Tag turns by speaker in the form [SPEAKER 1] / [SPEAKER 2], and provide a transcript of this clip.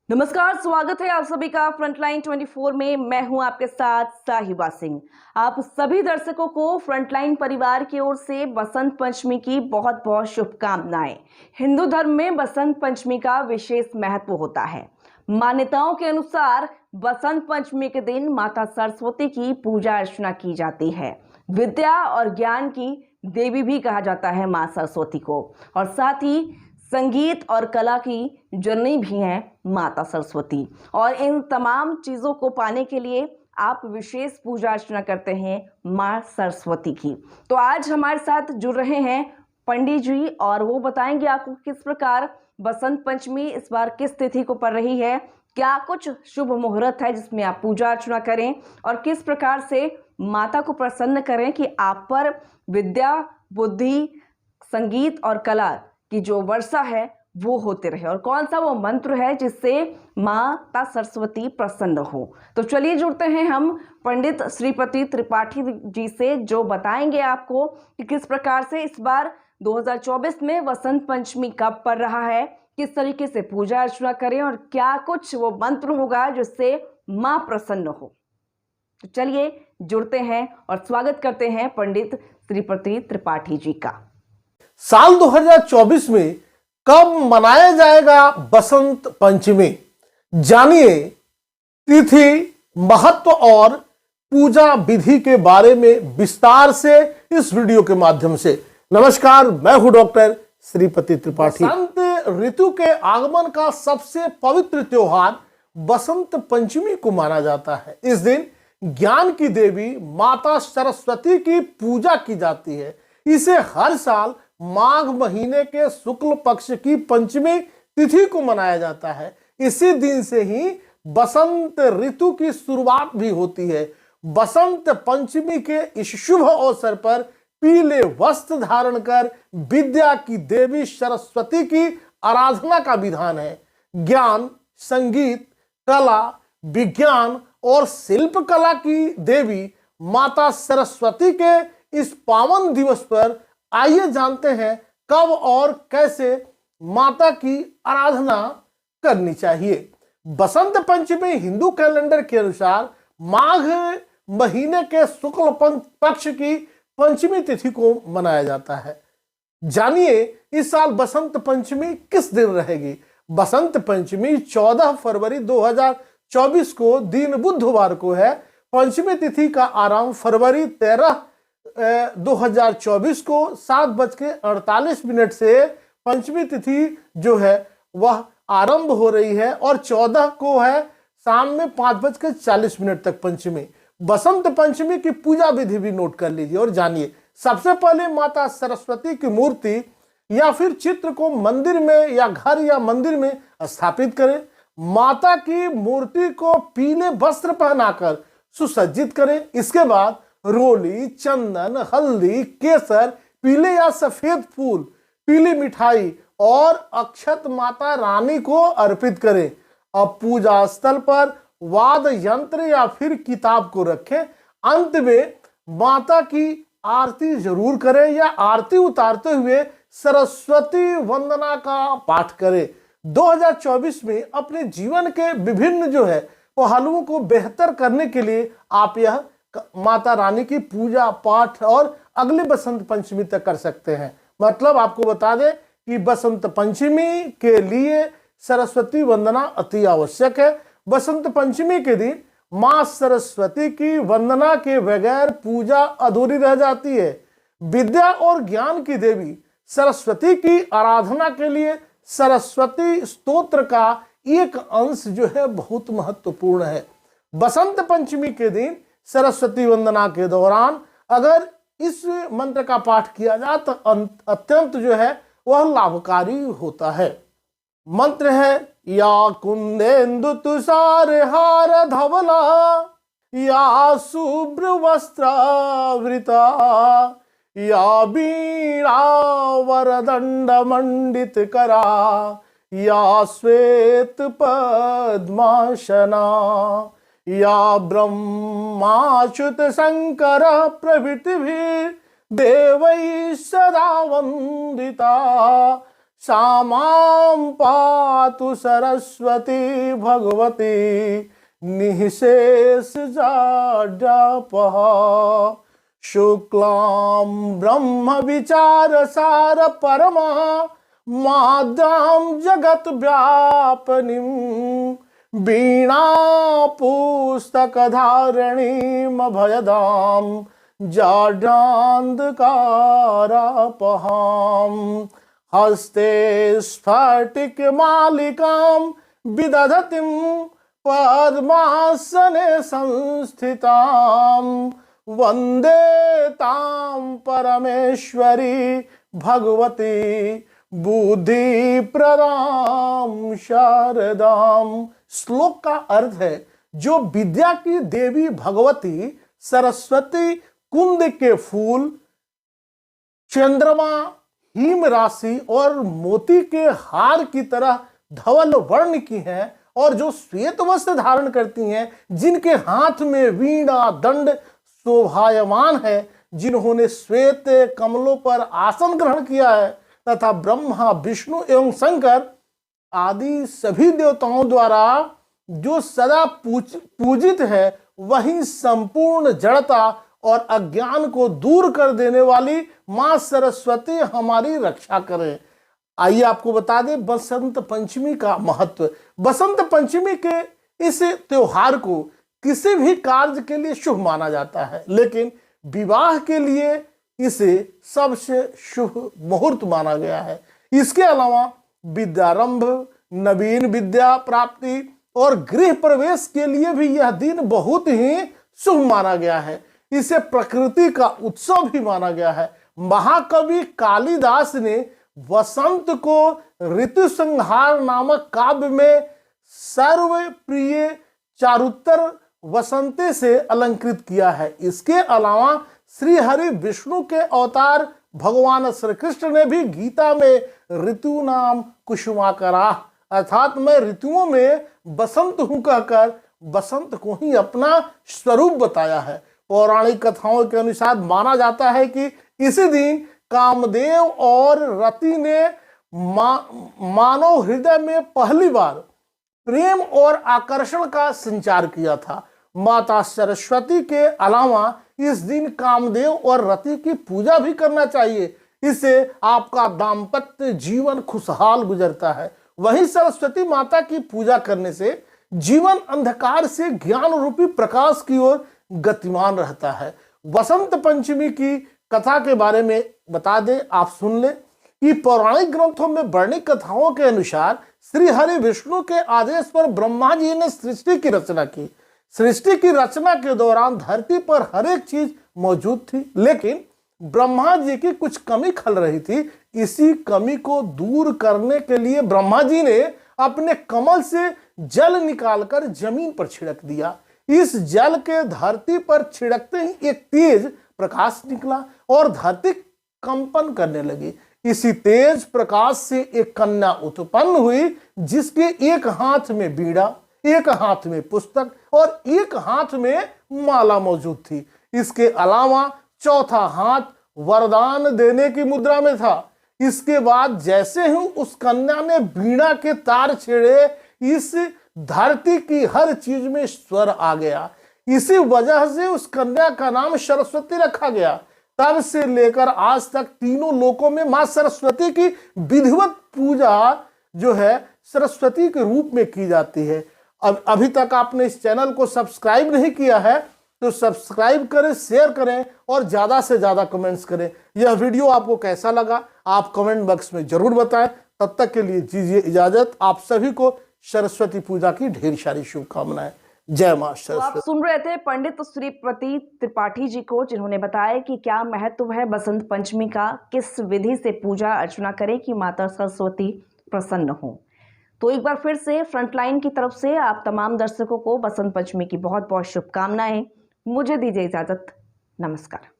[SPEAKER 1] नमस्कार, स्वागत है आप सभी का फ्रंटलाइन 24 में। मैं हूं आपके साथ साहिबा सिंह। आप सभी दर्शकों को फ्रंटलाइन परिवार की ओर से बसंत पंचमी की बहुत बहुत शुभकामनाएं। हिंदू धर्म में बसंत पंचमी का विशेष महत्व होता है। मान्यताओं के अनुसार बसंत पंचमी के दिन माता सरस्वती की पूजा अर्चना की जाती है। विद्या और ज्ञान की देवी भी कहा जाता है मां सरस्वती को, और साथ ही संगीत और कला की जननी भी हैं माता सरस्वती। और इन तमाम चीज़ों को पाने के लिए आप विशेष पूजा अर्चना करते हैं मां सरस्वती की। तो आज हमारे साथ जुड़ रहे हैं पंडित जी, और वो बताएंगे आपको किस प्रकार बसंत पंचमी इस बार किस तिथि को पड़ रही है, क्या कुछ शुभ मुहूर्त है जिसमें आप पूजा अर्चना करें, और किस प्रकार से माता को प्रसन्न करें कि आप पर विद्या, बुद्धि, संगीत और कला की जो वर्षा है वो होते रहे, और कौन सा वो मंत्र है जिससे माता सरस्वती प्रसन्न हो। तो चलिए जुड़ते हैं हम पंडित श्रीपति त्रिपाठी जी से, जो बताएंगे आपको कि किस प्रकार से इस बार 2024 में वसंत पंचमी कब पड़ रहा है, किस तरीके से पूजा अर्चना करें, और क्या कुछ वो मंत्र होगा जिससे मां प्रसन्न हो। तो चलिए जुड़ते हैं और स्वागत करते हैं पंडित श्रीपति त्रिपाठी जी का।
[SPEAKER 2] साल 2024 में कब मनाया जाएगा बसंत पंचमी, जानिए तिथि, महत्व और पूजा विधि के बारे में विस्तार से इस वीडियो के माध्यम से। नमस्कार, मैं हूं डॉक्टर श्रीपति त्रिपाठी। बसंत ऋतु के आगमन का सबसे पवित्र त्योहार बसंत पंचमी को माना जाता है। इस दिन ज्ञान की देवी माता सरस्वती की पूजा की जाती है। इसे हर साल माघ महीने के शुक्ल पक्ष की पंचमी तिथि को मनाया जाता है। इसी दिन से ही बसंत ऋतु की शुरुआत भी होती है। बसंत पंचमी के इस शुभ अवसर पर पीले वस्त्र धारण कर विद्या की देवी सरस्वती की आराधना का विधान है। ज्ञान, संगीत, कला, विज्ञान और शिल्प कला की देवी माता सरस्वती के इस पावन दिवस पर आइए जानते हैं कब और कैसे माता की आराधना करनी चाहिए। बसंत पंचमी हिंदू कैलेंडर के अनुसार माघ महीने के शुक्ल पक्ष की पंचमी तिथि को मनाया जाता है। जानिए इस साल बसंत पंचमी किस दिन रहेगी। बसंत पंचमी 14 फरवरी 2024 को दिन बुधवार को है। पंचमी तिथि का आरंभ फरवरी 13 2024 को 7:48 से पंचमी तिथि जो है वह आरंभ हो रही है, और 14 को है शाम में 5:40 तक पंचमी। बसंत पंचमी की पूजा विधि भी नोट कर लीजिए और जानिए। सबसे पहले माता सरस्वती की मूर्ति या फिर चित्र को मंदिर में या घर या मंदिर में स्थापित करें। माता की मूर्ति को पीले वस्त्र पहनाकर सुसज्जित करें। इसके बाद रोली, चंदन, हल्दी, केसर, पीले या सफेद फूल, पीली मिठाई और अक्षत माता रानी को अर्पित करें। अब पूजा स्थल पर वाद्य यंत्र या फिर किताब को रखें। अंत में माता की आरती जरूर करें या आरती उतारते हुए सरस्वती वंदना का पाठ करें। 2024 में अपने जीवन के विभिन्न जो है पहलुओं को बेहतर करने के लिए आप यह माता रानी की पूजा पाठ और अगले बसंत पंचमी तक कर सकते हैं। मतलब आपको बता दें कि बसंत पंचमी के लिए सरस्वती वंदना अति आवश्यक है। बसंत पंचमी के दिन मां सरस्वती की वंदना के बगैर पूजा अधूरी रह जाती है। विद्या और ज्ञान की देवी सरस्वती की आराधना के लिए सरस्वती स्तोत्र का एक अंश जो है बहुत महत्वपूर्ण है। बसंत पंचमी के दिन सरस्वती वंदना के दौरान अगर इस मंत्र का पाठ किया जाए तो अत्यंत जो है वह लाभकारी होता है। मंत्र है या कुंदेन्दु तुषार हार धवला या शुभ्र वस्त्रावृता या वीणा वरदंड मंडित करा या श्वेत पद्मासना या ब्रह्माच्युत शंकर प्रभृति देवै सदा वंदिता सा मां पातु सरस्वती भगवती निःशेष जाड्यापः। शुक्लां ब्रह्म विचार सार परमा माद्यां जगत व्यापनीं वीणा पुस्तक धारणीम अभयदां जाड्यान्धकारापहां। हस्ते स्फटिक मालिकां विदधतीं पद्मासने संस्थितां वन्दे तां परमेश्वरी भगवती बुद्धि प्रदां शारदां। श्लोक का अर्थ है, जो विद्या की देवी भगवती सरस्वती कुंद के फूल, चंद्रमा, हिम राशि और मोती के हार की तरह धवल वर्ण की हैं और जो श्वेत वस्त्र धारण करती हैं, जिनके हाथ में वीणा दंड शोभायमान है, जिन्होंने श्वेत कमलों पर आसन ग्रहण किया है तथा ब्रह्मा विष्णु एवं शंकर आदि सभी देवताओं द्वारा जो सदा पूजित है, वही संपूर्ण जड़ता और अज्ञान को दूर कर देने वाली मां सरस्वती हमारी रक्षा करें। आइए आपको बता दें बसंत पंचमी का महत्व। बसंत पंचमी के इस त्योहार को किसी भी कार्य के लिए शुभ माना जाता है, लेकिन विवाह के लिए इसे सबसे शुभ मुहूर्त माना गया है। इसके अलावा विद्यारंभ, नवीन विद्या प्राप्ति और गृह प्रवेश के लिए भी यह दिन बहुत ही शुभ माना गया है। इसे प्रकृति का उत्सव भी माना गया है। महाकवि कालिदास ने वसंत को ऋतु संहार नामक काव्य में सर्वप्रिय चारुत्तर वसंते से अलंकृत किया है। इसके अलावा श्री हरि विष्णु के अवतार भगवान श्री कृष्ण ने भी गीता में ऋतु नाम कुसुमाकरा, अर्थात मैं ऋतुओं में बसंत हूं कहकर बसंत को ही अपना स्वरूप बताया है। पौराणिक कथाओं के अनुसार माना जाता है कि इसी दिन कामदेव और रति ने मानव हृदय में पहली बार प्रेम और आकर्षण का संचार किया था। माता सरस्वती के अलावा इस दिन कामदेव और रति की पूजा भी करना चाहिए। इससे आपका दाम्पत्य जीवन खुशहाल गुजरता है। वहीं सरस्वती माता की पूजा करने से जीवन अंधकार से ज्ञान रूपी प्रकाश की ओर गतिमान रहता है। वसंत पंचमी की कथा के बारे में बता दें, आप सुन लें कि पौराणिक ग्रंथों में वर्णित कथाओं के अनुसार श्री हरि विष्णु के आदेश पर ब्रह्मा जी ने सृष्टि की रचना की। सृष्टि की रचना के दौरान धरती पर हर एक चीज मौजूद थी, लेकिन ब्रह्मा जी की कुछ कमी खल रही थी। इसी कमी को दूर करने के लिए ब्रह्मा जी ने अपने कमल से जल निकालकर जमीन पर छिड़क दिया। इस जल के धरती पर छिड़कते ही एक तेज प्रकाश निकला और धरती कंपन करने लगी। इसी तेज प्रकाश से एक कन्या उत्पन्न हुई, जिसके एक हाथ में बीड़ा, एक हाथ में पुस्तक और एक हाथ में माला मौजूद थी। इसके अलावा चौथा हाथ वरदान देने की मुद्रा में था। इसके बाद जैसे ही उस कन्या ने बीड़ा के तार छेड़े, इस धरती की हर चीज में स्वर आ गया। इसी वजह से उस कन्या का नाम सरस्वती रखा गया। तब से लेकर आज तक तीनों लोकों में मां सरस्वती की विधिवत पूजा जो है सरस्वती के रूप में की जाती है। अब अभी तक आपने इस चैनल को सब्सक्राइब नहीं किया है तो सब्सक्राइब करें, शेयर करें और ज्यादा से ज्यादा कमेंट्स करें। यह वीडियो आपको कैसा लगा आप कमेंट बॉक्स में जरूर बताएं। तब तक के लिए दीजिए इजाजत। आप सभी को सरस्वती पूजा की ढेर सारी शुभकामनाएं। जय मां सरस्वती।
[SPEAKER 1] आप सुन रहे थे पंडित श्रीपति त्रिपाठी जी को, जिन्होंने बताया कि क्या महत्व है बसंत पंचमी का, किस विधि से पूजा अर्चना करें कि माता सरस्वती प्रसन्न हो। तो एक बार फिर से फ्रंटलाइन की तरफ से आप तमाम दर्शकों को बसंत पंचमी की बहुत बहुत शुभकामनाएं। मुझे दीजिए इजाजत। नमस्कार।